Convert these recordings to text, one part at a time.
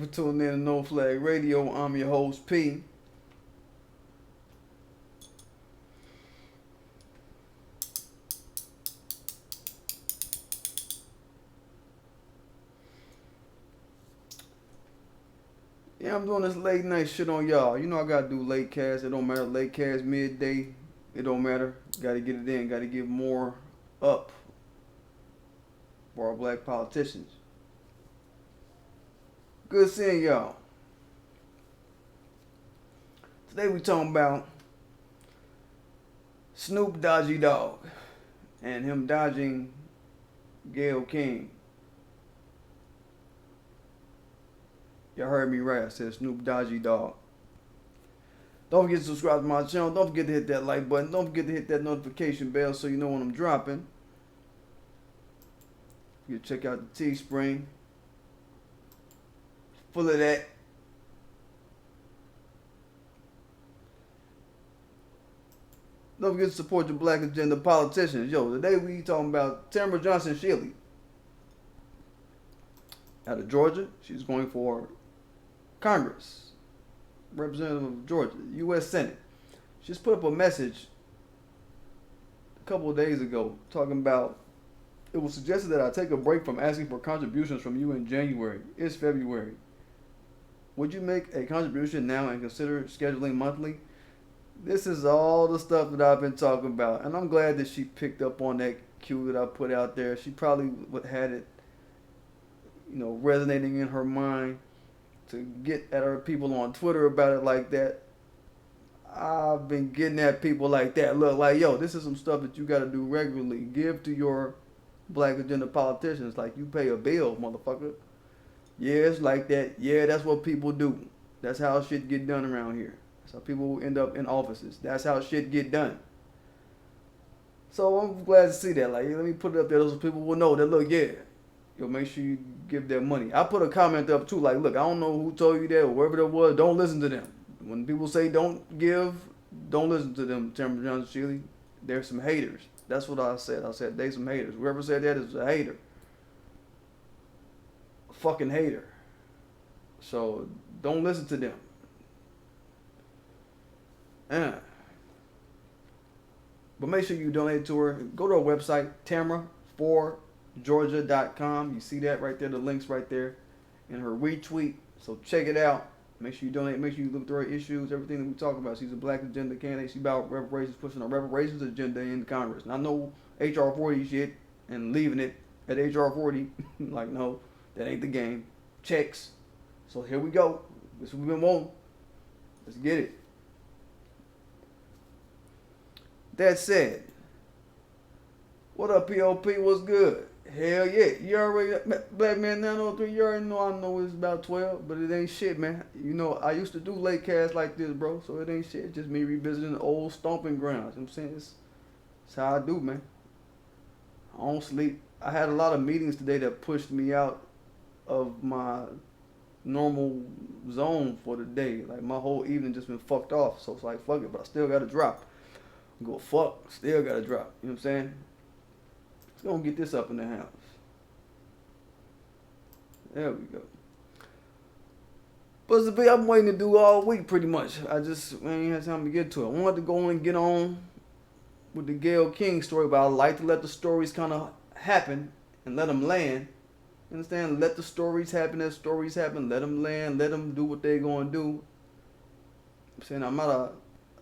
for tuning in to No Flag Radio. I'm your host, P. Yeah, I'm doing this late night shit on y'all. You know I gotta do late cast. It don't matter. Late cast, midday. It don't matter. Gotta get it in. Gotta give more up for our black politicians. Good seeing y'all. Today we talking about Snoop Dodgy Dogg and him dodging Gayle King. Y'all heard me right. I said Snoop Dodgy Dogg. Don't forget to subscribe to my channel. Don't forget to hit that like button. Don't forget to hit that notification bell so you know when I'm dropping. You check out the Teespring. Full of that. Don't forget to support your black agenda politicians. Yo, today we talking about Tamara Johnson Shealy. Out of Georgia. She's going for Congress. Representative of Georgia. U.S. Senate. She just put up a message a couple of days ago talking about it was suggested that I take a break from asking for contributions from you in January. It's February. Would you make a contribution now and consider scheduling monthly? This is all the stuff that I've been talking about. And I'm glad that she picked up on that cue that I put out there. She probably had it, resonating in her mind to get at her people on Twitter about it like that. I've been getting at people like that. Look, like, yo, this is some stuff that you got to do regularly. Give to your black agenda politicians like you pay a bill, motherfucker. Yeah, it's like that. Yeah, that's what people do. That's how shit get done around here. That's how people end up in offices. That's how shit get done. So I'm glad to see that. Like, let me put it up there so people will know that, look, yeah, make sure you give their money. I put a comment up too, like, look, I don't know who told you that or wherever that was. Don't listen to them. When people say don't give, don't listen to them, Tamara Johnson Shealy. There's some haters. That's what I said. I said they some haters. Whoever said that is a hater. A fucking hater. So don't listen to them. But make sure you donate to her. Go to her website, Tamara4Georgia.com. You see that right there, the links right there in her retweet. So check it out. Make sure you donate. Make sure you look through her issues, everything that we talk about. She's a black agenda candidate. She's about reparations, pushing a reparations agenda in Congress. Not no HR 40 shit and leaving it at HR 40. Like, no, that ain't the game. Checks. So here we go. This is what we've been wanting. Let's get it. That said, what up, POP? What's good? Hell yeah. You already, Black Man 903, you already know I know it's about 12, but it ain't shit, man. I used to do late casts like this, bro, so it ain't shit. It's just me revisiting the old stomping grounds. You know what I'm saying? It's how I do, man. I don't sleep. I had a lot of meetings today that pushed me out of my normal zone for the day. Like, my whole evening just been fucked off, so it's like, fuck it, but I still got to drop. Go fuck, still got to drop. You know what I'm saying? Let's go and get this up in the house. There we go. But it's a bit I'm waiting to do all week pretty much. I ain't had time to get to it. I wanted to go and get on with the Gayle King story, but I like to let the stories kind of happen and let them land. You understand? Let the stories happen as stories happen. Let them land. Let them do what they're going to do. I'm saying I'm not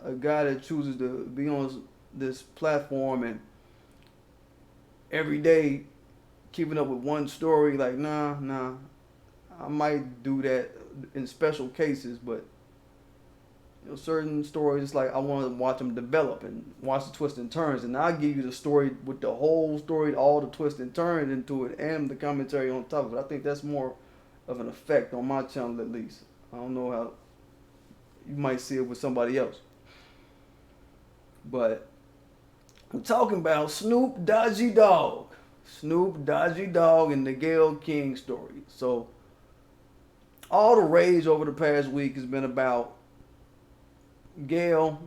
a guy that chooses to be on this platform and every day keeping up with one story. Like, nah. I might do that in special cases, but certain stories, it's like I want to watch them develop and watch the twists and turns, and I'll give you the story with the whole story, all the twists and turns into it, and the commentary on top of it. I think that's more of an effect on my channel, at least. I don't know how you might see it with somebody else. But I'm talking about Snoop Dodgy Dogg. Snoop Dodgy Dogg and the Gayle King story. So all the rage over the past week has been about Gayle,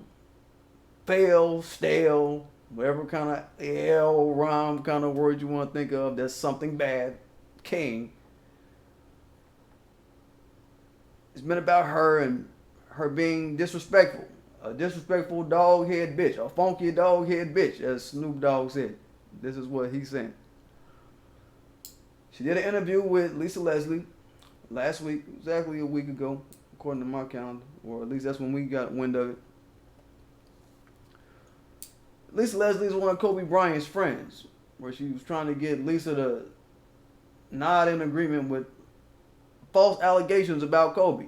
fail, stale, whatever kind of L rhyme kind of word you want to think of, that's something bad, King, It's been about her and her being disrespectful. A disrespectful dog head bitch. A funky dog head bitch, as Snoop Dogg said. This is what he's saying. She did an interview with Lisa Leslie last week, exactly a week ago, according to my calendar, or at least that's when we got wind of it. Lisa Leslie is one of Kobe Bryant's friends, where she was trying to get Lisa to nod in agreement with false allegations about Kobe.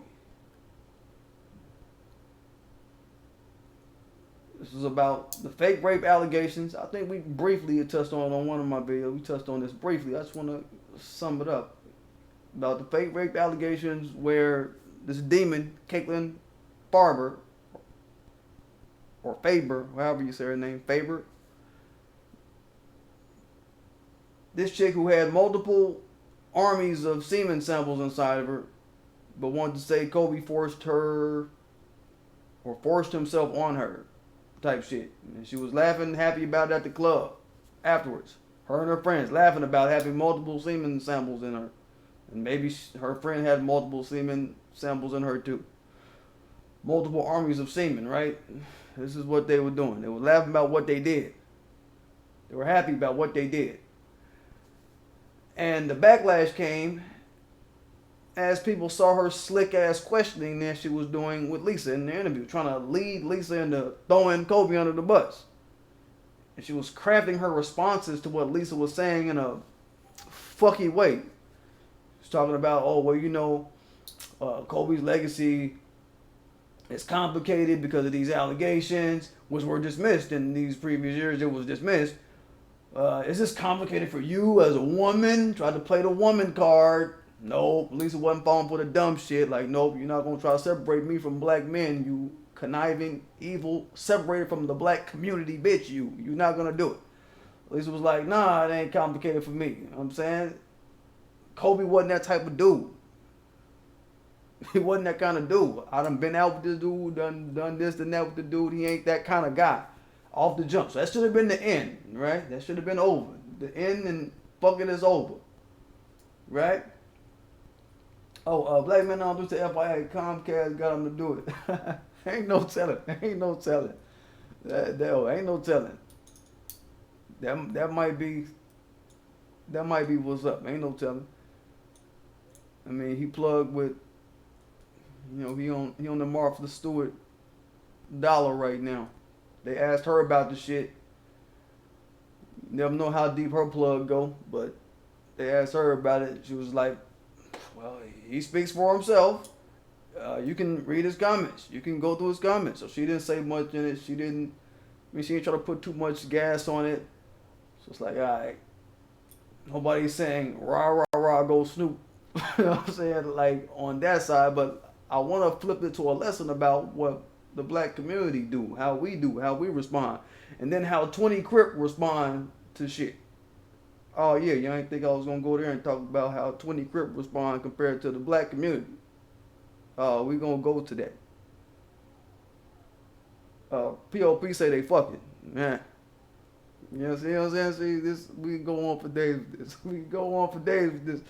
This is about the fake rape allegations. I think we briefly touched on one of my videos. We touched on this briefly. I just want to sum it up. About the fake rape allegations where this demon, Caitlin Farber, or Faber, however you say her name, Faber. This chick who had multiple armies of semen samples inside of her, but wanted to say Kobe forced her or forced himself on her type shit. And she was laughing, happy about it at the club afterwards. Her and her friends laughing about having multiple semen samples in her. And maybe her friend had multiple semen samples in her too. Multiple armies of semen, right? This is what they were doing. They were laughing about what they did. They were happy about what they did. And the backlash came as people saw her slick ass questioning that she was doing with Lisa in the interview, trying to lead Lisa into throwing Kobe under the bus. And she was crafting her responses to what Lisa was saying in a fucky way. She's talking about, oh, well, you know, Kobe's legacy is complicated because of these allegations, which were dismissed in these previous years. It was dismissed. Is this complicated for you as a woman? Tried to play the woman card. Nope. Lisa wasn't falling for the dumb shit. Like, nope, you're not going to try to separate me from black men, you conniving, evil, separated from the black community bitch, you. You're not going to do it. Lisa was like, nah, it ain't complicated for me. You know what I'm saying? Kobe wasn't that type of dude. He wasn't that kind of dude. I done been out with this dude, done this and that with the dude. He ain't that kind of guy. Off the jump. So that should have been the end, right? That should have been over. The end and fucking is over. Right? Oh, black men don't do to FYI. Comcast got them to do it. Ain't no telling. Ain't no telling. Ain't no telling. That might be what's up. Ain't no telling. I mean, he plugged with, you know, he on the Martha Stewart dollar right now. They asked her about the shit. Never know how deep her plug go, but they asked her about it. She was like, well, he speaks for himself. You can read his comments. You can go through his comments. So she didn't say much in it. She didn't try to put too much gas on it. So it's like, all right. Nobody's saying, rah, rah, rah, go Snoop. You know what I'm saying? Like, on that side. But I want to flip it to a lesson about what the black community do, how we respond, and then how 20 Crip respond to shit. Oh yeah, you ain't think I was gonna go there and talk about how 20 Crip respond compared to the black community. We gonna go to that. POP say they fucking, man. You know what I'm saying? See, this, we go on for days with this. We go on for days with this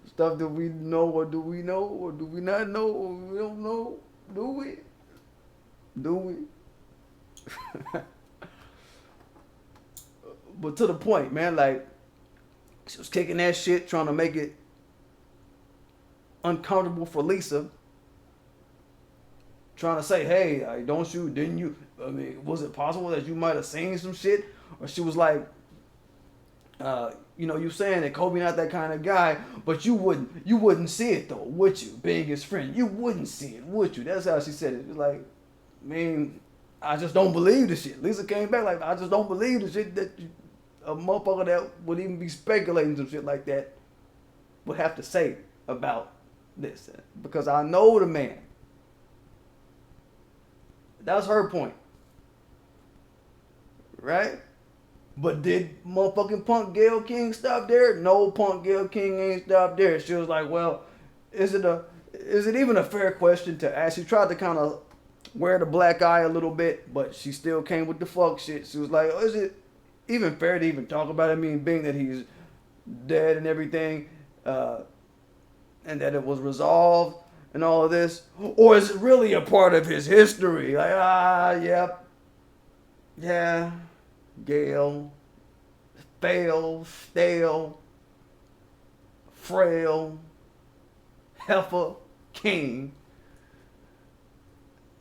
stuff that we know, or do we know, or do we not know, or we don't know, do we? Do we? But to the point, man, like, she was kicking that shit, trying to make it uncomfortable for Lisa. Trying to say, hey, didn't you, I mean, was it possible that you might have seen some shit? Or she was like, you know, you saying that Kobe not that kind of guy, but you wouldn't see it though, would you? Being his friend, you wouldn't see it, would you? That's how she said it. It was like, I mean, I just don't believe the shit. Lisa came back like, I just don't believe the shit that a motherfucker that would even be speculating some shit like that would have to say about this. Because I know the man. That's her point. Right? But did motherfucking Punk Gayle King stop there? No, Punk Gayle King ain't stopped there. She was like, well, is it even a fair question to ask? She tried to kind of wear the black eye a little bit, but she still came with the fuck shit. She was like, oh, is it even fair to even talk about it? I mean, being that he's dead and everything, and that it was resolved, and all of this? Or is it really a part of his history? Like, yep. Yeah. Gail. Fail. Stale. Frail. Heifer. King.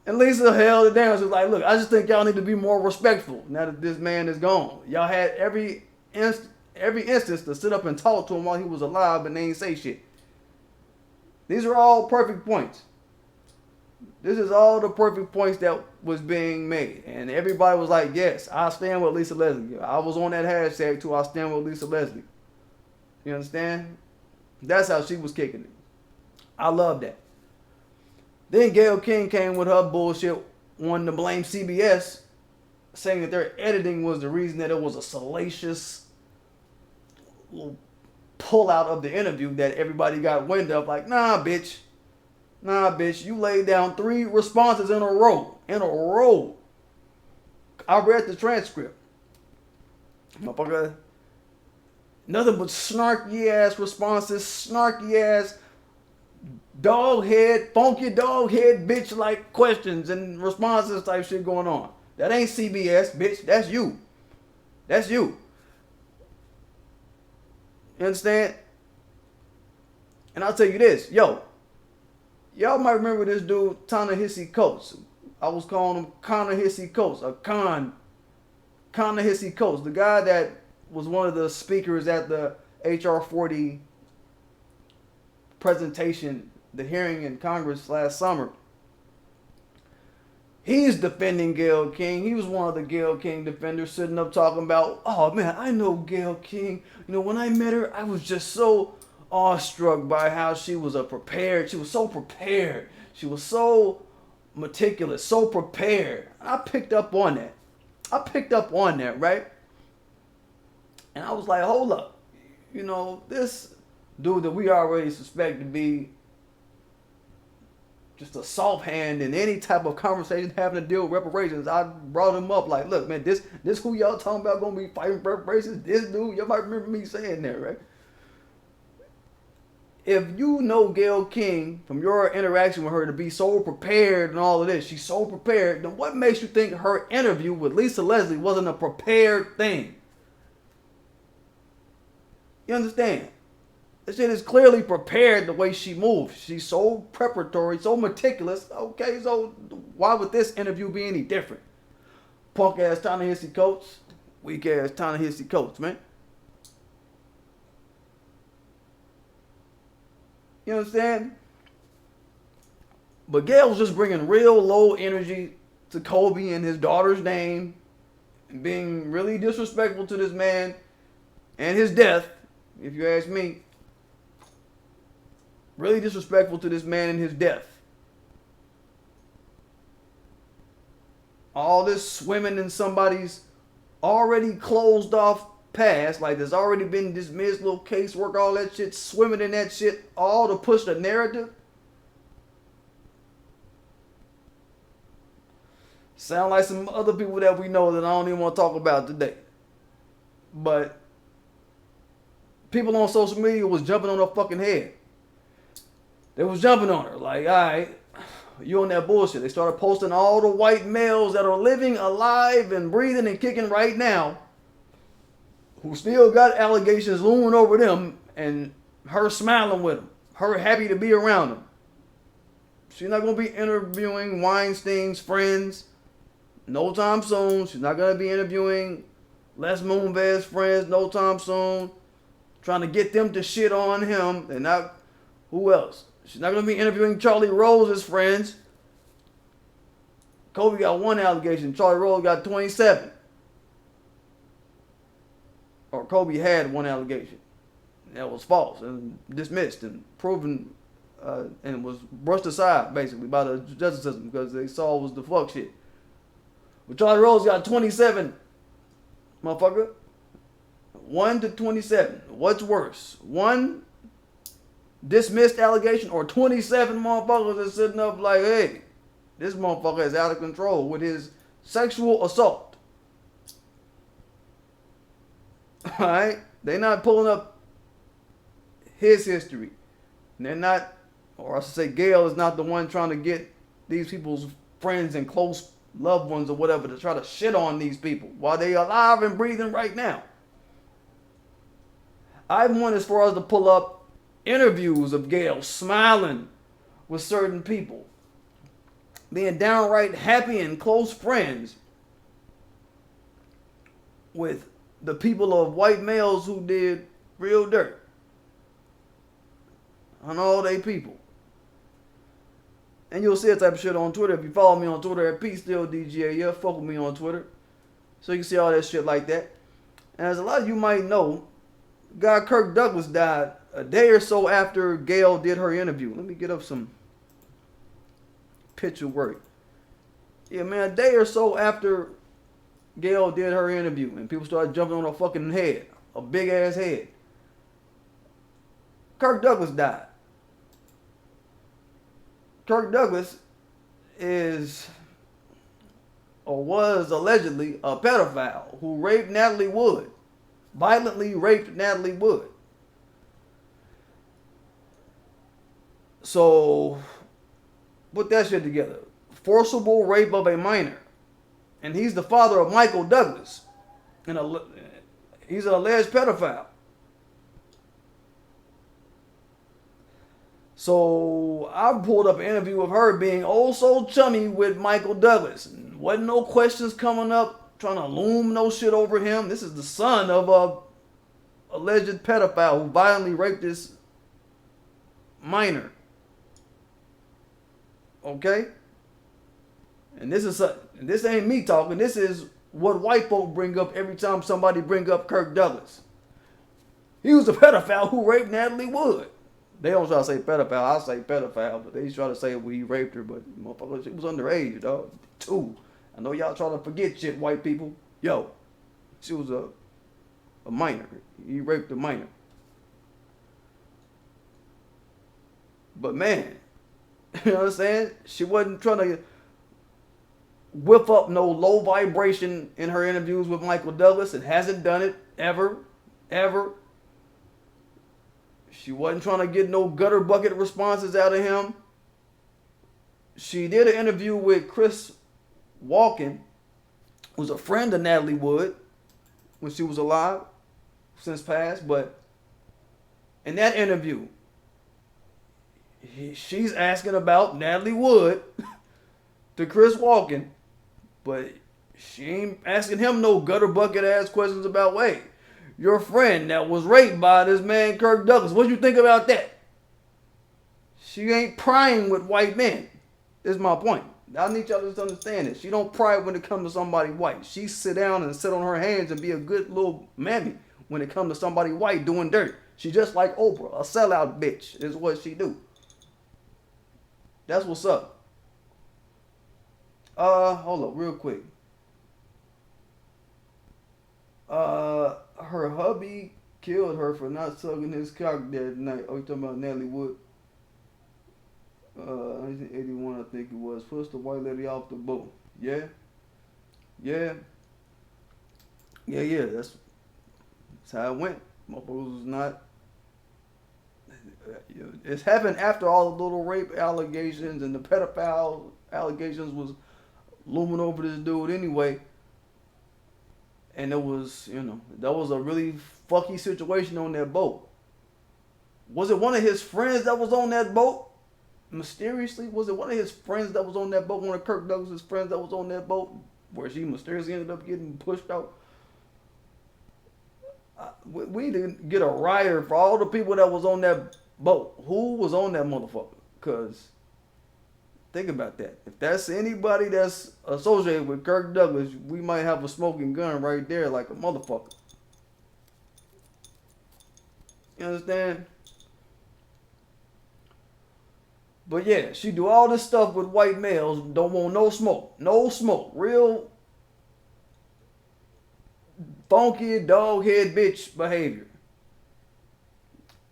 And Lisa held it down. She was like, look, I just think y'all need to be more respectful now that this man is gone. Y'all had every instance to sit up and talk to him while he was alive, but they ain't say shit. These are all perfect points. This is all the perfect points that was being made. And everybody was like, yes, I stand with Lisa Leslie. I was on that hashtag too. I stand with Lisa Leslie. You understand? That's how she was kicking it. I love that. Then Gayle King came with her bullshit, wanting to blame CBS, saying that their editing was the reason that it was a salacious pull out of the interview that everybody got wind of. Like, nah, bitch. Nah, bitch. You laid down 3 responses in a row. In a row. I read the transcript. Motherfucker. Nothing but snarky ass responses, snarky ass dog head, funky dog head bitch like questions and responses type shit going on. That ain't CBS, bitch. That's you. That's you. You understand? And I'll tell you this, y'all might remember this dude, Ta-Nehisi Coates. I was calling him Ta-Nehisi Coates, Ta-Nehisi Coates, the guy that was one of the speakers at the HR 40 presentation, the hearing in Congress last summer. He's defending Gayle King. He was one of the Gayle King defenders, sitting up talking about, oh man, I know Gayle King. You know, when I met her, I was just so awestruck by how she was so prepared. She was so meticulous, so prepared. I picked up on that. Right? And I was like, hold up. You know, this dude that we already suspect to be just a soft hand in any type of conversation having to deal with reparations. I brought him up like, look, man, this who y'all talking about gonna be fighting reparations? This dude, y'all might remember me saying that, right? If you know Gayle King from your interaction with her to be so prepared and all of this, she's so prepared, then what makes you think her interview with Lisa Leslie wasn't a prepared thing? You understand? This shit is clearly prepared the way she moves. She's so preparatory, so meticulous. Okay, so why would this interview be any different? Punk ass Ta-Nehisi Coates, weak ass Ta-Nehisi Coates, man. You understand? But Gayle was just bringing real low energy to Kobe and his daughter's name, and being really disrespectful to this man and his death, if you ask me. Really disrespectful to this man and his death. All this swimming in somebody's already closed off past, like there's already been dismissed, little casework, all that shit, swimming in that shit, all to push the narrative. Sound like some other people that we know that I don't even want to talk about today. But people on social media was jumping on her fucking head. They was jumping on her like, all right, you on that bullshit. They started posting all the white males that are living, alive, and breathing and kicking right now, who still got allegations looming over them, and her smiling with them, her happy to be around them. She's not going to be interviewing Weinstein's friends no time soon. She's not going to be interviewing Les Moonves' friends no time soon, trying to get them to shit on him. And not, who else? She's not going to be interviewing Charlie Rose's friends. Kobe got 1 allegation. Charlie Rose got 27. Or Kobe had 1 allegation. That was false and dismissed and proven and was brushed aside basically by the justice system because they saw it was the fuck shit. But Charlie Rose got 27, motherfucker. 1 to 27. What's worse? 1 dismissed allegation or 27 motherfuckers that's sitting up like, hey, this motherfucker is out of control with his sexual assault. Alright? They're not pulling up his history. They're not or I should say Gail is not the one trying to get these people's friends and close loved ones or whatever to try to shit on these people while they alive and breathing right now. I went as far as to pull up interviews of Gail smiling with certain people, being downright happy and close friends with the people of white males who did real dirt on all they people. And you'll see that type of shit on Twitter. If you follow me on Twitter at PDGAF, fuck with me on Twitter. So you can see all that shit like that. And as a lot of you might know, guy Kirk Douglas died a day or so after Gail did her interview. Let me get up some picture work. Yeah, man, a day or so after Gail did her interview and people started jumping on her fucking head, a big ass head. Kirk Douglas died. Kirk Douglas is or was allegedly a pedophile who raped Natalie Wood. Violently raped Natalie Wood. So, put that shit together. Forcible rape of a minor. And he's the father of Michael Douglas. And he's an alleged pedophile. So I pulled up an interview of her being oh so chummy with Michael Douglas. Wasn't no questions coming up, trying to loom no shit over him. This is the son of a alleged pedophile who violently raped this minor. Okay? And this ain't me talking. This is what white folk bring up every time somebody bring up Kirk Douglas. He was a pedophile who raped Natalie Wood. They don't try to say pedophile. I say pedophile, but they try to say he raped her. But motherfucker, she was underage, dog. 2. I know y'all trying to forget shit, white people. Yo, she was a minor. He raped a minor. But man, you know what I'm saying? She wasn't trying to whip up no low vibration in her interviews with Michael Douglas. It hasn't done it ever. She wasn't trying to get no gutter bucket responses out of him. She did an interview with Chris Walken, who's a friend of Natalie Wood when she was alive, since passed. But in that interview, she's asking about Natalie Wood to Chris Walken, but she ain't asking him no gutter bucket ass questions about Wade. Your friend that was raped by this man Kirk Douglas. What do you think about that? She ain't prying with white men. This is my point. I need y'all to understand this. She don't pry when it comes to somebody white. She sit down and sit on her hands and be a good little mammy when it comes to somebody white doing dirt. She just like Oprah, a sellout bitch is what she do. That's what's up. Hold up real quick. Her hubby killed her for not sucking his cock that night. Oh, you talking about Natalie Wood? 1981, I think it was. Pushed the white lady off the boat. Yeah. That's how it went. Motherfuckers was not. It's happened after all the little rape allegations and the pedophile allegations was looming over this dude anyway. And it was, that was a really fucky situation on that boat. Was it one of his friends that was on that boat? Mysteriously, was it one of his friends that was on that boat? One of Kirk Douglas' friends that was on that boat? Where she mysteriously ended up getting pushed out? We need to get a rider for all the people that was on that boat. Who was on that motherfucker? Because think about that. If that's anybody that's associated with Kirk Douglas, we might have a smoking gun right there like a motherfucker. You understand? But yeah, she do all this stuff with white males. Don't want no smoke. No smoke. Real funky dog head bitch behavior.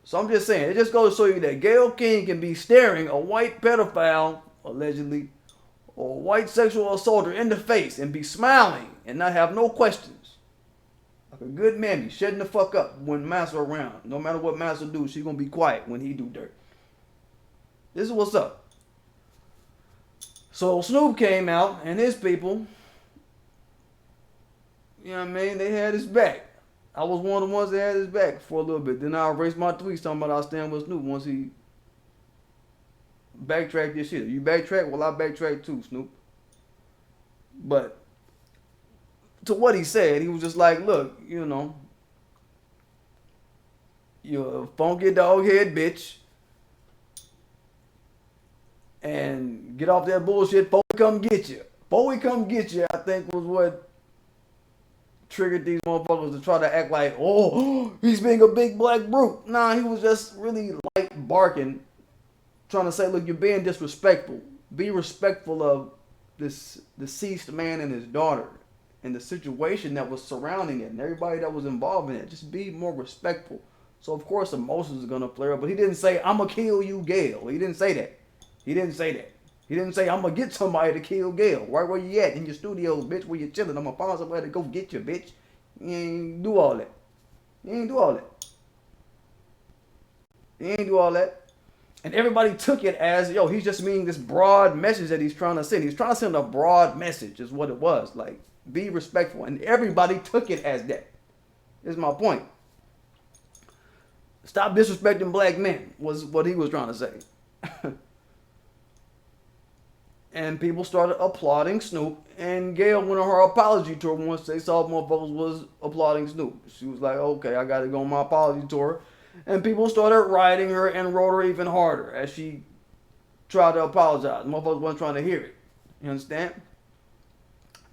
So I'm just saying, it just goes to show you that Gayle King can be staring a white pedophile, allegedly, or a white sexual assaulter in the face and be smiling and not have no questions. Like a good mammy, shutting the fuck up when Master around. No matter what Master do, she gonna be quiet when he do dirt. This is what's up. So Snoop came out and his people, you know what I mean, they had his back. I was one of the ones that had his back for a little bit. Then I erased my tweets talking about I stand with Snoop once he backtracked this shit. You backtrack? Well, I backtrack too, Snoop. But to what he said, he was just like, look, you know, you're a funky dog head bitch. And get off that bullshit before we come get you. Before we come get you, I think was what triggered these motherfuckers to try to act like, oh, he's being a big black brute. Nah, he was just really light barking, trying to say, look, you're being disrespectful. Be respectful of this deceased man and his daughter and the situation that was surrounding it and everybody that was involved in it. Just be more respectful. So, of course, emotions are going to flare up. But he didn't say, I'm going to kill you, Gail. He didn't say that. He didn't say that. He didn't say, I'm going to get somebody to kill Gail. Right where you at? In your studios, bitch, where you chilling. I'm going to find somebody to go get you, bitch. You ain't do all that. You ain't do all that. You ain't do all that. And everybody took it as, yo, he's just meaning this broad message that he's trying to send. He's trying to send a broad message is what it was. Like, be respectful. And everybody took it as that. This is my point. Stop disrespecting black men was what he was trying to say. And people started applauding Snoop. And Gail went on her apology tour once they saw motherfuckers was applauding Snoop. She was like, okay, I got to go on my apology tour. And people started riding her and rode her even harder as she tried to apologize. Motherfuckers wasn't trying to hear it. You understand?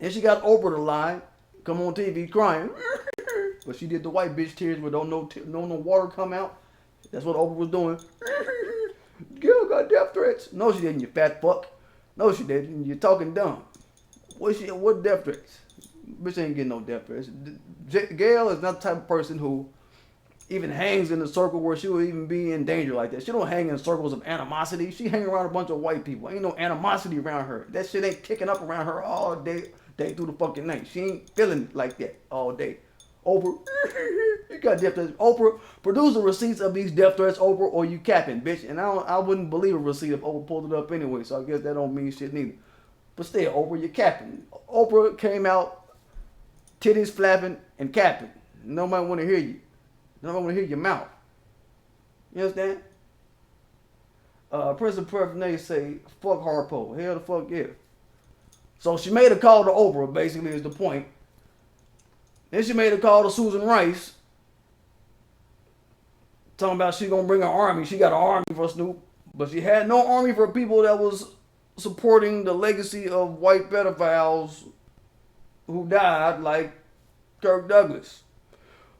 And she got Oprah to lie, come on TV crying. But she did the white bitch tears where no water come out. That's what Oprah was doing. Gail got death threats. No, she didn't, you fat fuck. No, she didn't. You're talking dumb. What death threats? Bitch ain't getting no death threats. Gail is not the type of person who even hangs in a circle where she would even be in danger like that. She don't hang in circles of animosity. She hang around a bunch of white people. Ain't no animosity around her. That shit ain't kicking up around her all day through the fucking night. She ain't feeling like that all day. Oprah, you got death threats. Oprah, produce the receipts of these death threats, Oprah, or you capping, bitch. And I wouldn't believe a receipt if Oprah pulled it up anyway, so I guess that don't mean shit neither. But still, Oprah, you're capping. Oprah came out, titties flapping and capping. Nobody want to hear you. Nobody want to hear your mouth. You understand? President Preferenay say, fuck Harpo. Hell the fuck yeah. So she made a call to Oprah, basically is the point. Then she made a call to Susan Rice, talking about she gonna bring an army. She got an army for Snoop, but she had no army for people that was supporting the legacy of white pedophiles who died, like Kirk Douglas.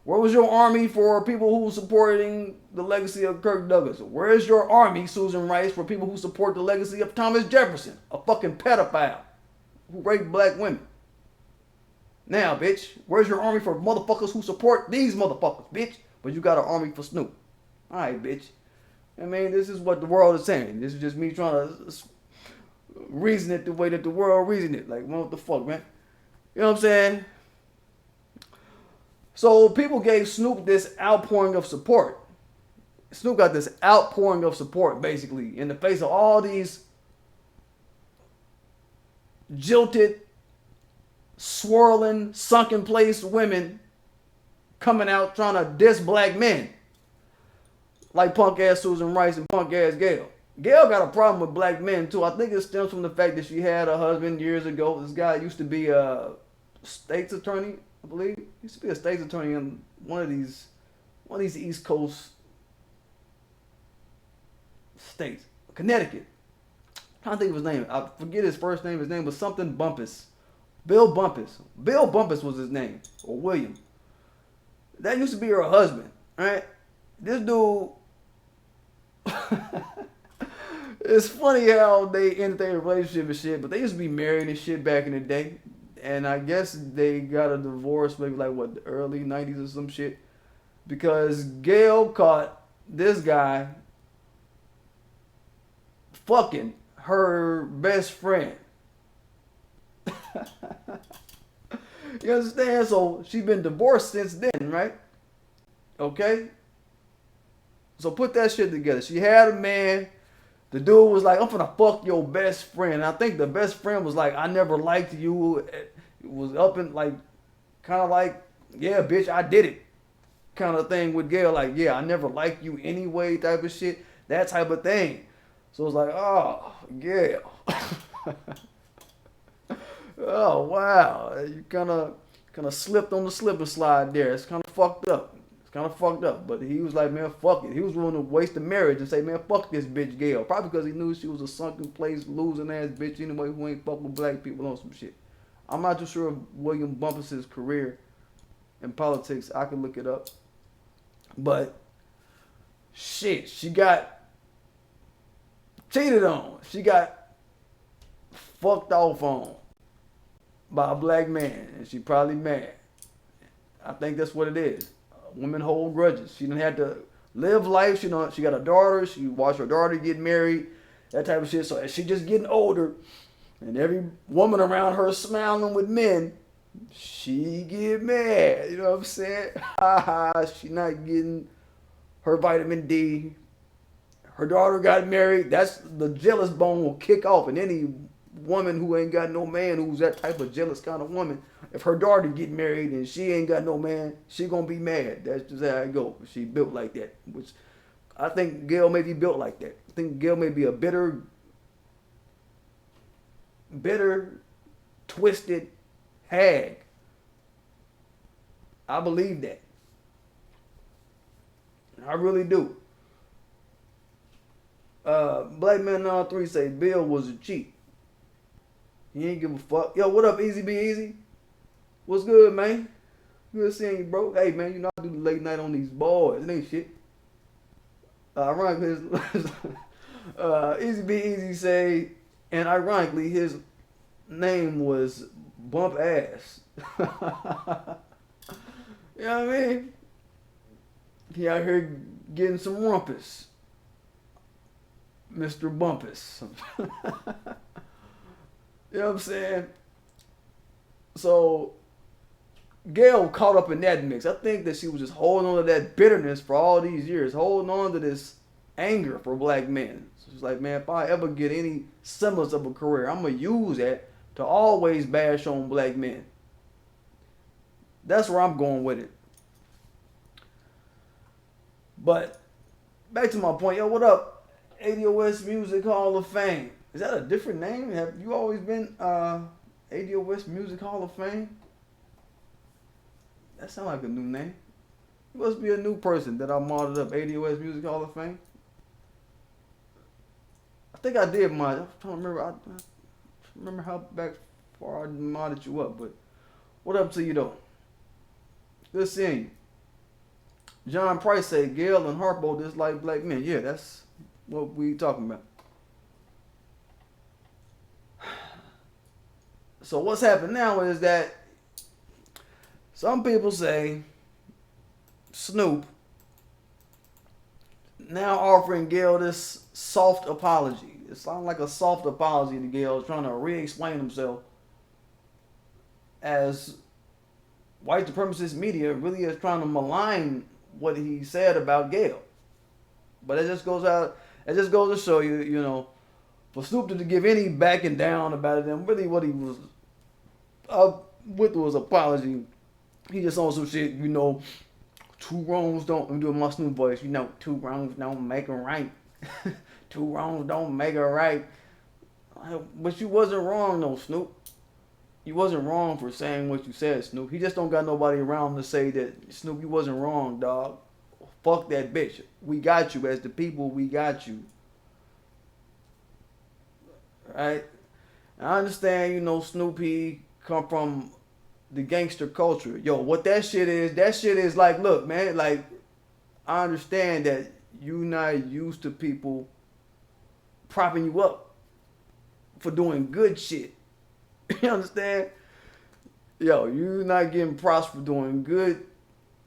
Where was your army for people who were supporting the legacy of Kirk Douglas? Where is your army, Susan Rice, for people who support the legacy of Thomas Jefferson, a fucking pedophile who raped black women? Now, bitch, where's your army for motherfuckers who support these motherfuckers, bitch? But you got an army for Snoop. All right, bitch. I mean, this is what the world is saying. This is just me trying to reason it the way that the world reason it. Like, what the fuck, man? You know what I'm saying? So people gave Snoop this outpouring of support. Snoop got this outpouring of support, basically, in the face of all these jilted, swirling, sunken place women coming out trying to diss black men. Like punk ass Susan Rice and punk ass Gail. Gail got a problem with black men too. I think it stems from the fact that she had a husband years ago. This guy used to be a state's attorney, I believe. He used to be a state's attorney in one of these East Coast states. Connecticut. I'm trying to think of his name. I forget his first name. His name was something Bumpus. Bill Bumpus. Bill Bumpus was his name. Or William. That used to be her husband. Right? This dude... It's funny how they ended their relationship and shit, but they used to be married and shit back in the day. And I guess they got a divorce maybe like, what, the early 90s or some shit. Because Gail caught this guy fucking her best friend. You understand? So she's been divorced since then, right? Okay? So put that shit together. She had a man The dude was like, I'm finna fuck your best friend. And I think the best friend was like, I never liked you. It was up in like, kind of like, yeah, bitch, I did it. Kind of thing with Gail. Like, yeah, I never liked you anyway type of shit. That type of thing. So it's like, oh, Gail. Oh, wow. You kind of slipped on the slip and slide there. It's kind of fucked up. But he was like, man, fuck it. He was willing to waste the marriage and say, man, fuck this bitch Gail. Probably because he knew she was a sunken place, losing ass bitch anyway who ain't fuck with black people on some shit. I'm not too sure of William Bumpus' career in politics. I can look it up. But shit, she got cheated on. She got fucked off on by a black man. And she probably mad. I think that's what it is. Women hold grudges. She didn't have to live life. She got a daughter. She watched her daughter get married. That type of shit. So as she just getting older, and every woman around her smiling with men, she get mad. You know what I'm saying? She not getting her vitamin D. Her daughter got married. That's the jealous bone will kick off. And any woman who ain't got no man, who's that type of jealous kind of woman, if her daughter get married and she ain't got no man, she gonna be mad. That's just how it go. She built like that. Which I think Gail may be built like that. I think Gail may be a bitter, twisted hag. I believe that. I really do. Black Man on 3 say Bill was a cheat. He ain't give a fuck. Yo, what up, Easy Be Easy? What's good, man? Good seeing you, bro. Hey, man, you know I do the late night on these boys. It ain't shit. Ironically, Easy Be Easy say, and ironically, his name was Bump Ass. You know what I mean? He out here getting some rumpus. Mr. Bumpus. You know what I'm saying? So, Gail caught up in that mix. I think that she was just holding on to that bitterness for all these years, holding on to this anger for black men. So she's like, man, if I ever get any semblance of a career, I'm going to use that to always bash on black men. That's where I'm going with it. But, back to my point. Yo, what up? ADOS Music Hall of Fame. Is that a different name? Have you always been ADOS Music Hall of Fame? That sounds like a new name. You must be a new person that I modded up. ADOS Music Hall of Fame. I think I did mod. I'm trying to remember. I remember how back far I modded you up. But what up to you though? Good seeing you. John Price say Gail and Harpo dislike black men. Yeah, that's what we talking about. So what's happened now is that some people say Snoop now offering Gail this soft apology. It sounds like a soft apology to Gail, trying to re-explain himself as white supremacist media really is trying to malign what he said about Gail. But it just goes to show you, you know, for Snoop to give any backing down about it, and really what he was up with was apology. He just on some shit, you know, two wrongs don't, I'm doing my Snoop voice, you know, two wrongs don't make a right. Two wrongs don't make a right. But you wasn't wrong though, Snoop. You wasn't wrong for saying what you said, Snoop. He just don't got nobody around to say that, Snoop, you wasn't wrong, dog. Fuck that bitch. We got you as the people, we got you. Right? I understand, you know, Snoop, he come from the gangster culture. Yo, what that shit is like, look, man, like, I understand that you not used to people propping you up for doing good shit. You understand? Yo, you not getting props for doing good,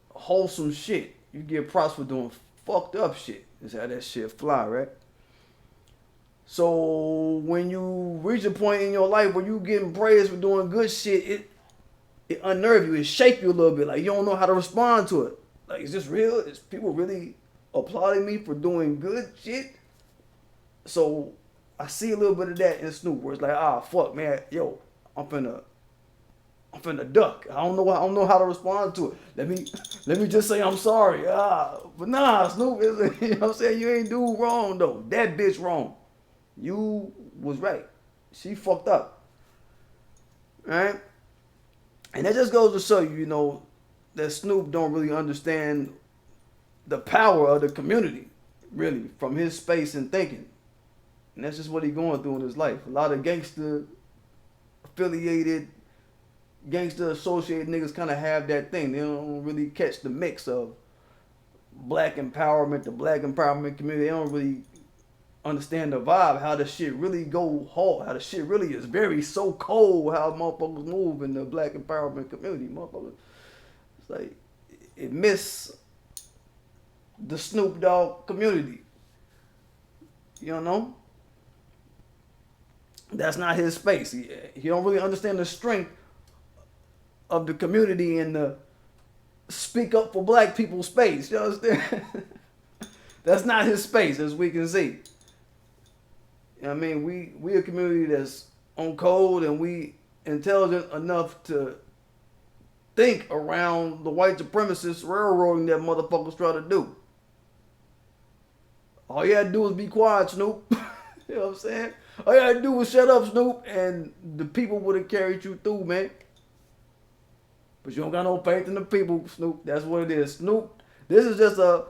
wholesome shit. You get props for doing fucked up shit. That's how that shit fly, right? So when you reach a point in your life where you getting praised for doing good shit, it unnerve you, it shake you a little bit. Like you don't know how to respond to it. Like, is this real? Is people really applauding me for doing good shit? So I see a little bit of that in Snoop, where it's like, ah, fuck, man, yo, I'm finna duck. I don't know how to respond to it. Let me just say I'm sorry. But nah, Snoop is, you know what I'm saying? You ain't do wrong though. That bitch wrong. You was right. She fucked up. Right? And that just goes to show you, you know, that Snoop don't really understand the power of the community, really, from his space and thinking. And that's just what he's going through in his life. A lot of gangster affiliated, gangster associated niggas kind of have that thing. They don't really catch the mix of black empowerment, the black empowerment community. They don't really understand the vibe, how the shit really go hard, how the shit really is very so cold, how motherfuckers move in the black empowerment community. Motherfuckers, it's like, it miss the Snoop Dogg community. You know? That's not his space. He don't really understand the strength of the community and the speak up for black people space. You understand? That's not his space, as we can see. You know what I mean? We a community that's on code, and we intelligent enough to think around the white supremacist railroading that motherfuckers try to do. All you had to do is be quiet, Snoop. You know what I'm saying? All you had to do was shut up, Snoop, and the people would have carried you through, man. But you don't got no faith in the people, Snoop. That's what it is. Snoop, this is just a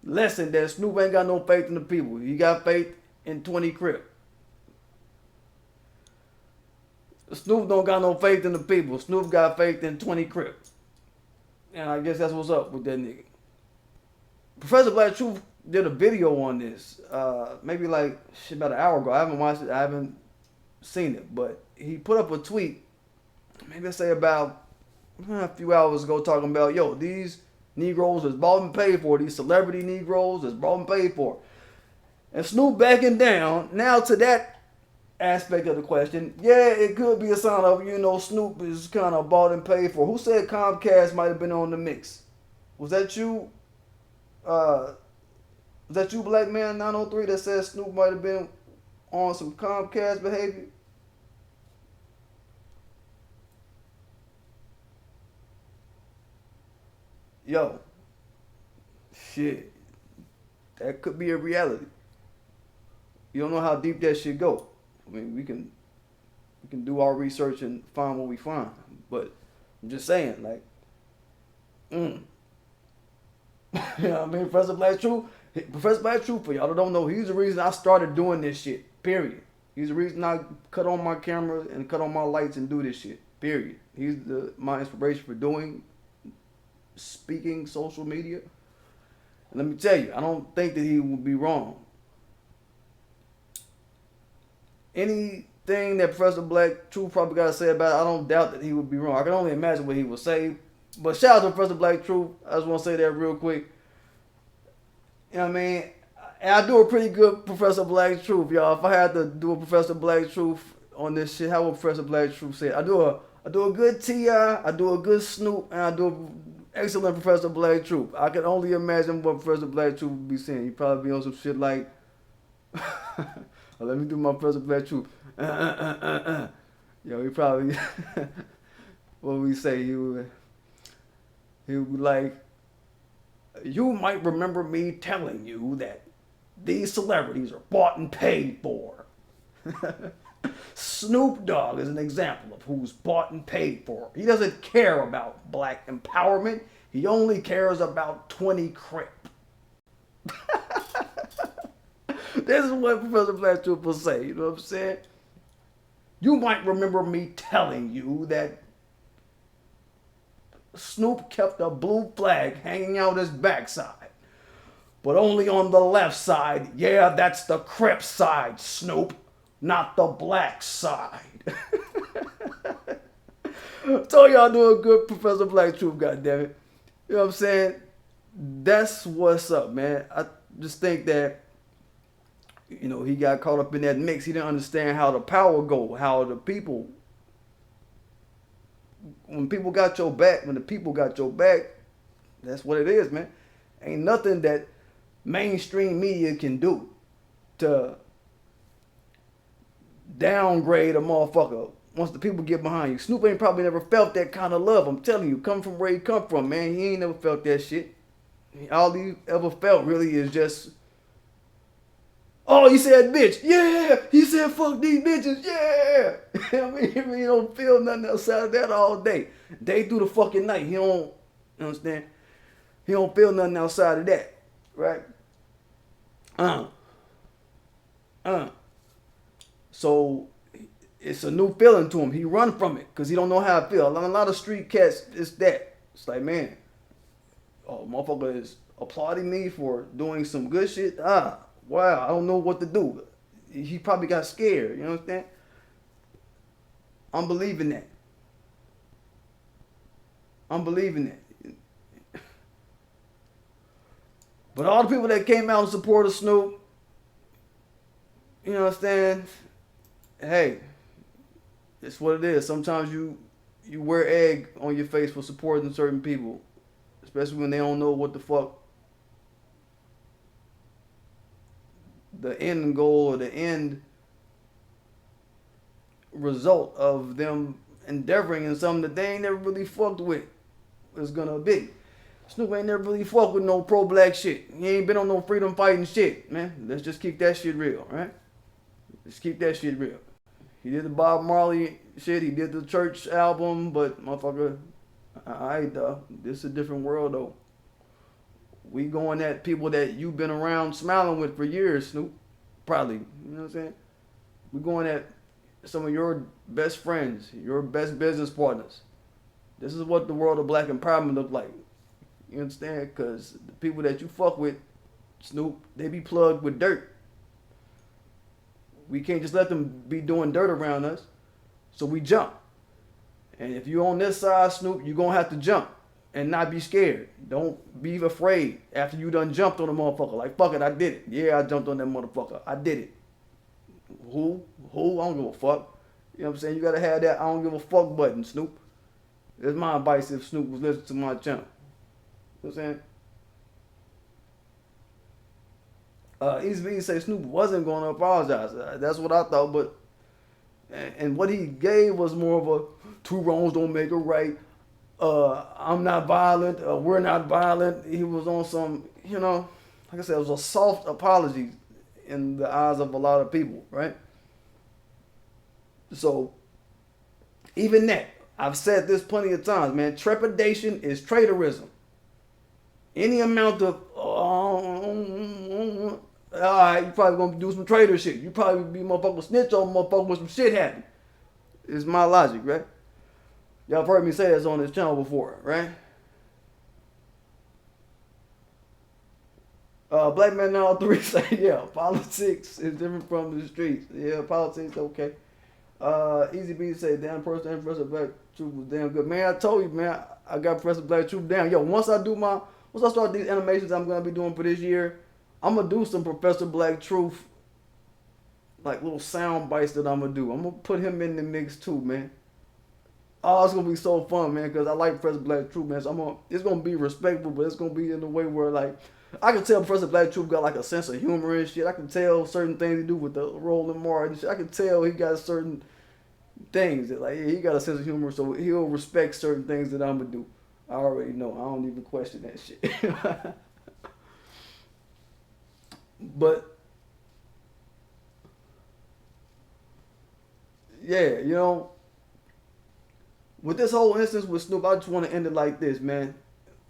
lesson that Snoop ain't got no faith in the people. He got faith in 20 Crip. Snoop don't got no faith in the people. Snoop got faith in 20 Crip. And I guess that's what's up with that nigga. Professor Black Truth did a video on this. Maybe like about an hour ago. I haven't watched it. I haven't seen it. But he put up a tweet, maybe I say about a few hours ago, talking about, yo, these Negroes is bought and paid for. These celebrity Negroes is bought and paid for. And Snoop backing down now to that aspect of the question. Yeah, it could be a sign of, you know, Snoop is kind of bought and paid for. Who said Comcast might have been on the mix? Was that you? Was that you, Black Man 903, that said Snoop might have been on some Comcast behavior? Yo, shit, that could be a reality. You don't know how deep that shit go. I mean, we can do our research and find what we find, but I'm just saying, like, you know what I mean? Professor Black Truth, for y'all that don't know, he's the reason I started doing this shit, period. He's the reason I cut on my camera and cut on my lights and do this shit, period. He's my inspiration for speaking social media. And let me tell you, I don't think that he would be wrong. Anything that Professor Black Truth probably got to say about it, I don't doubt that he would be wrong. I can only imagine what he would say. But shout out to Professor Black Truth. I just want to say that real quick. You know what I mean? And I do a pretty good Professor Black Truth, y'all. If I had to do a Professor Black Truth on this shit, how would Professor Black Truth say it? I do a good T.I., I do a good Snoop, and I do an excellent Professor Black Truth. I can only imagine what Professor Black Truth would be saying. He'd probably be on some shit like, let me do my Professor Black Truth. Yo, he probably, what would we say? He would be like, you might remember me telling you that these celebrities are bought and paid for. Snoop Dogg is an example of who's bought and paid for. He doesn't care about black empowerment. He only cares about 20 Crip. This is what Professor Black Truth will say. You know what I'm saying? You might remember me telling you that Snoop kept a blue flag hanging out his backside, but only on the left side. Yeah, that's the Crip side, Snoop, not the black side. So y'all do a good Professor Black Truth, goddammit. You know what I'm saying? That's what's up, man. I just think that, you know, he got caught up in that mix. He didn't understand how the power go, how the people, when people got your back, when the people got your back, that's what it is, man. Ain't nothing that mainstream media can do to downgrade a motherfucker once the people get behind you. Snoop ain't probably never felt that kind of love. I'm telling you, coming from where he come from, man, he ain't never felt that shit. All he ever felt really is just, oh, he said bitch, yeah. He said fuck these bitches, yeah. I mean, he really don't feel nothing outside of that all day. Day through the fucking night. He don't, you understand? He don't feel nothing outside of that, right? So it's a new feeling to him. He run from it because he don't know how it feel. A lot of street cats, it's that. It's like, man, oh, motherfucker is applauding me for doing some good shit. Wow, I don't know what to do. He probably got scared, you understand? I'm believing that. But all the people that came out in support of Snoop, you understand? Hey, it's what it is. Sometimes you wear egg on your face for supporting certain people, especially when they don't know what the fuck the end goal or the end result of them endeavoring in something that they ain't never really fucked with is gonna be. Snoop ain't never really fucked with no pro-black shit. He ain't been on no freedom fighting shit, man. Let's just keep that shit real, right? Let's keep that shit real. He did the Bob Marley shit. He did the Church album, but motherfucker, alright, this is a different world though. We going at people that you've been around smiling with for years, Snoop. Probably, you know what I'm saying? We going at some of your best friends, your best business partners. This is what the world of black empowerment look like. You understand? Because the people that you fuck with, Snoop, they be plugged with dirt. We can't just let them be doing dirt around us. So we jump. And if you on this side, Snoop, you're going to have to jump and not be scared. Don't be afraid after you done jumped on a motherfucker. Like, fuck it, I did it. Yeah, I jumped on that motherfucker. I did it. Who? I don't give a fuck. You know what I'm saying? You got to have that I don't give a fuck button, Snoop. That's my advice if Snoop was listening to my channel. You know what I'm saying? Easy say Snoop wasn't going to apologize. That's what I thought, but and what he gave was more of a two wrongs don't make a right. I'm not violent. We're not violent. He was on some, you know, like I said, it was a soft apology in the eyes of a lot of people, right? So even that, I've said this plenty of times, man. Trepidation is traitorism. Any amount of, all right, you probably gonna do some traitor shit. You probably be motherfucker snitch on motherfucker when some shit happen. It's my logic, right? Y'all have heard me say this on this channel before, right? Black Man Now 3 say, yeah, politics is different from the streets. Yeah, politics, okay. Easy B say, damn, Professor Black Truth was damn good. Man, I told you, man, I got Professor Black Truth down. Yo, once I start these animations I'm going to be doing for this year, I'm going to do some Professor Black Truth, like little sound bites that I'm going to do. I'm going to put him in the mix too, man. Oh, it's going to be so fun, man, because I like Professor Black Truth, man. So it's going to be respectful, but it's going to be in a way where, like, I can tell Professor Black Truth got, like, a sense of humor and shit. I can tell certain things he do with the Rolling Martin shit. I can tell he got certain things that, like, yeah, he got a sense of humor, so he'll respect certain things that I'm going to do. I already know. I don't even question that shit. But, yeah, you know, with this whole instance with Snoop, I just want to end it like this, man.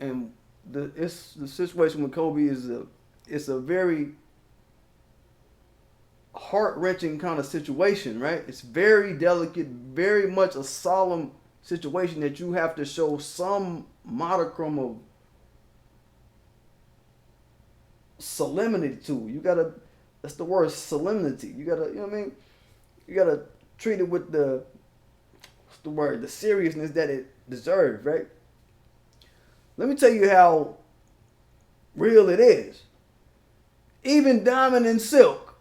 And the situation with Kobe it's a very heart-wrenching kind of situation, right? It's very delicate, very much a solemn situation that you have to show some modicum of solemnity to. You gotta, that's the word, solemnity. You gotta, you know what I mean? You gotta treat it with the seriousness that it deserves, right? Let me tell you how real it is. Even Diamond and Silk.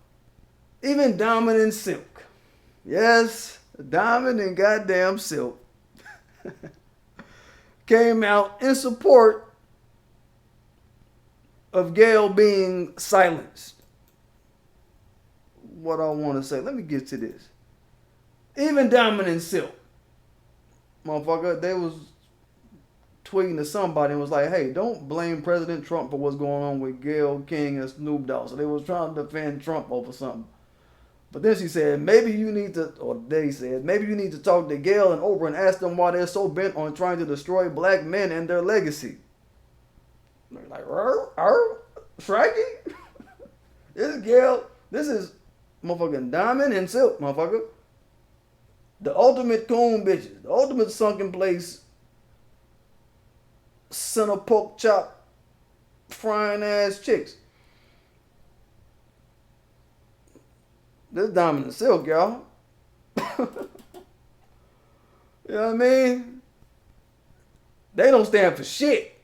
Yes, Diamond and goddamn Silk came out in support of Gayle being silenced. What I want to say, let me get to this. Even Diamond and Silk, motherfucker, they was tweeting to somebody and was like, hey, don't blame President Trump for what's going on with Gayle King and Snoop Dogg. So they was trying to defend Trump over something. But then she said, maybe you need to, or they said, maybe you need to talk to Gayle and Oprah and ask them why they're so bent on trying to destroy black men and their legacy. And they're like, Shraggy? This is Gayle. This is motherfucking Diamond and Silk, motherfucker. The ultimate coon bitches. The ultimate sunken place. Center pork chop. Frying ass chicks. This Diamond and Silk, y'all. You know what I mean? They don't stand for shit.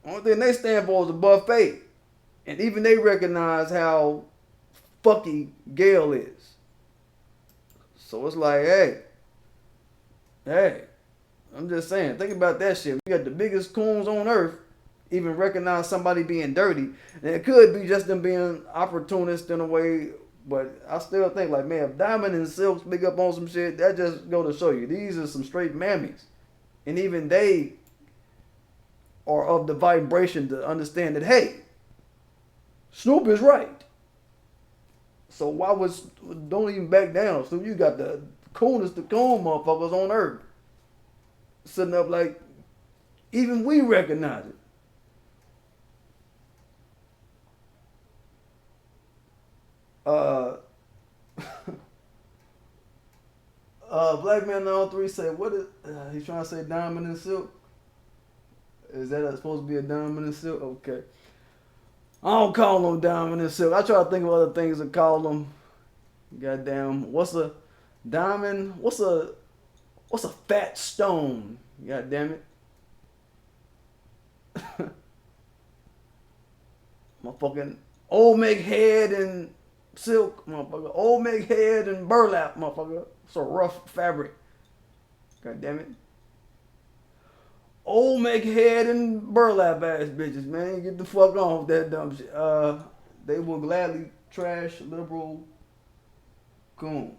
Only thing they stand for is a buffet. And even they recognize how fucky Gayle is. So it's like, hey, I'm just saying, think about that shit. We got the biggest coons on earth even recognize somebody being dirty. And it could be just them being opportunist in a way, but I still think like, man, if Diamond and Silk speak up on some shit, that just go to show you. These are some straight mammies. And even they are of the vibration to understand that, hey, Snoop is right. So why don't even back down. Snoop, you got the coolest of coon motherfuckers on earth. Sitting up like, even we recognize it. Black Man on 3 said, what is, he's trying to say Diamond and Silk? Is that supposed to be a Diamond and Silk? Okay. I don't call them Diamond and Silk. I try to think of other things to call them. Goddamn, what's a diamond? What's a fat stone? God damn it. Motherfucking old make head and silk, motherfucker. Old make head and burlap, motherfucker. It's a rough fabric. God damn it. Old make head and burlap ass bitches, man. Get the fuck on with that dumb shit. They will gladly trash liberal coons.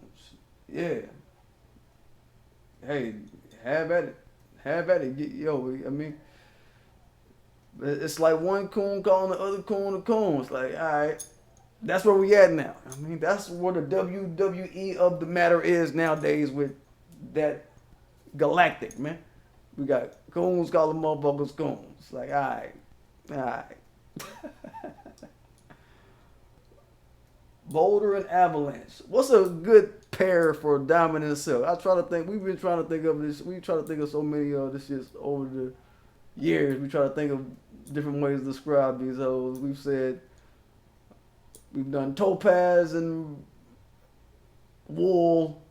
Yeah. Hey, have at it. Have at it. I mean, it's like one coon calling the other coon a coon. It's like, all right, that's where we at now. I mean, that's where the WWE of the matter is nowadays with that galactic, man. We got coons calling motherfuckers coons. Like, all right. Boulder and Avalanche. What's a good pair for Diamond and Silk? I try to think. We've been trying to think of this. We try to think of so many of this shit over the years. We try to think of different ways to describe these hoes. We've said we've done topaz and wool.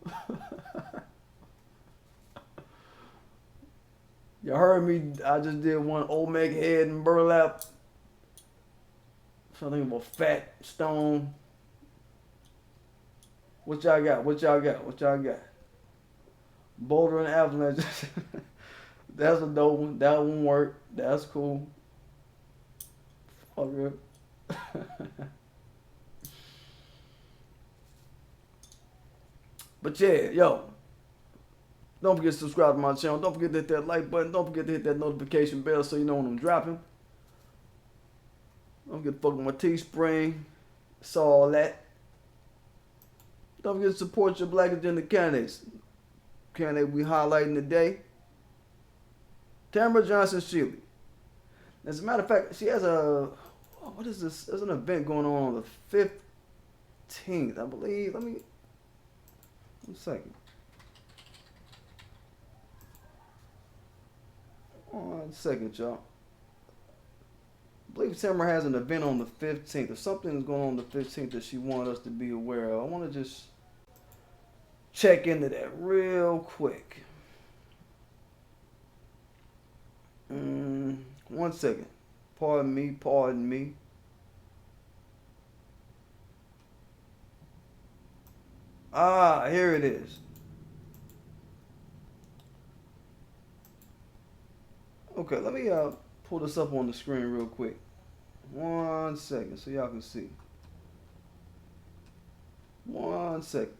You heard me. I just did one old make head and burlap. Something about fat stone. What y'all got? Boulder and Avalanche. That's a dope one. That one worked. That's cool. Okay. But yeah, yo. Don't forget to subscribe to my channel. Don't forget to hit that like button. Don't forget to hit that notification bell so you know when I'm dropping. Don't forget to fuck with my Teespring. It's all that. Don't forget to support your Black Agenda candidates. Candidate we highlighting today. Tamara Johnson Shealy. As a matter of fact, she has what is this? There's an event going on the 15th, I believe. One second. One second, y'all. I believe Tamara has an event on the 15th. If something is going on the 15th that she wanted us to be aware of, I want to just check into that real quick. 1 second. Pardon me. Here it is. Okay, let me pull this up on the screen real quick. 1 second so y'all can see. 1 second.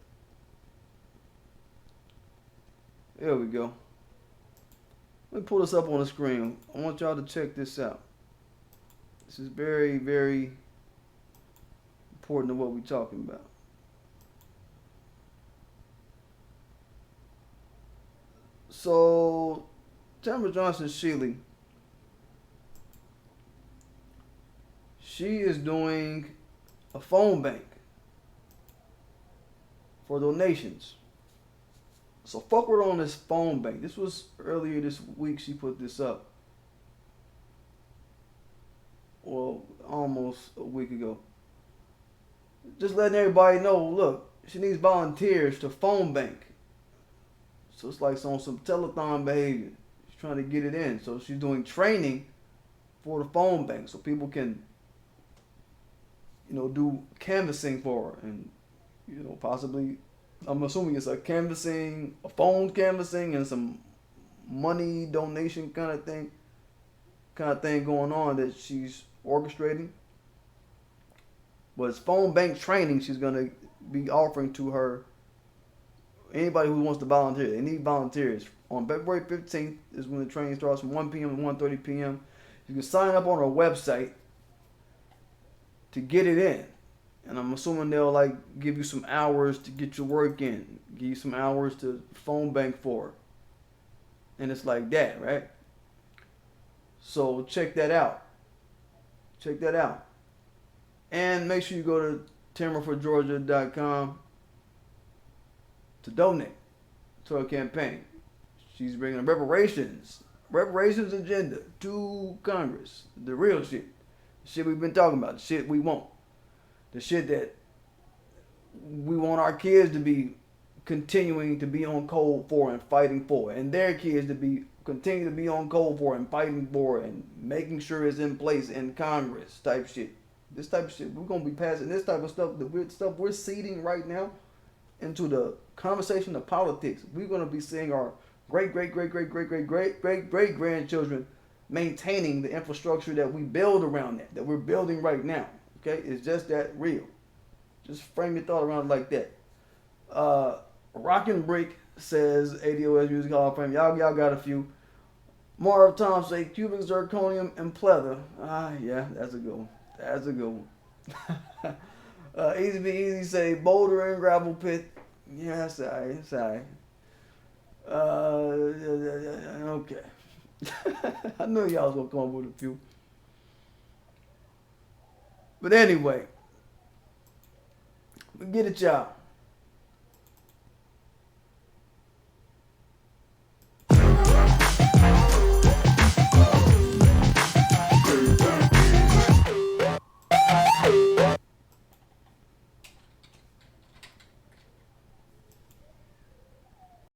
There we go. Let me pull this up on the screen. I want y'all to check this out. This is very, very important to what we're talking about. So, Tamara Johnson Shealy, she is doing a phone bank for donations. So fuck with her on this phone bank. This was earlier this week she put this up. Well, almost a week ago. Just letting everybody know, look, she needs volunteers to phone bank. So it's like on some telethon behavior. She's trying to get it in. So she's doing training for the phone bank so people can, do canvassing for her and, possibly, I'm assuming it's a phone canvassing and some money donation kind of thing going on that she's orchestrating. But it's phone bank training she's going to be offering to her. Anybody who wants to volunteer, they need volunteers. On February 15th is when the training starts from 1 p.m. to 1:30 p.m. You can sign up on her website to get it in. And I'm assuming they'll give you some hours to get your work in. Give you some hours to phone bank for her. And it's like that, right? So check that out. And make sure you go to TamaraForGeorgia.com to donate to her campaign. She's bringing a reparations agenda to Congress. The real shit. The shit we've been talking about. The shit we want. The shit that we want our kids to be continuing to be on code for and fighting for. And their kids to continue to be on code for and fighting for and making sure it's in place in Congress type shit. This type of shit. We're going to be passing this type of stuff, the weird stuff we're seeding right now into the conversation of politics. We're going to be seeing our great grandchildren maintaining the infrastructure that we build around that we're building right now. Okay, it's just that real. Just frame your thought around it like that. Rockin' Brick says ADOS Music Hall of Fame. Y'all got a few. Marv Tom say cubic zirconium and pleather. Yeah, that's a good one. Easy Be Easy say boulder and gravel pit. Yeah, it's alright. Okay. I knew y'all was gonna come up with a few. But anyway, we get it, y'all.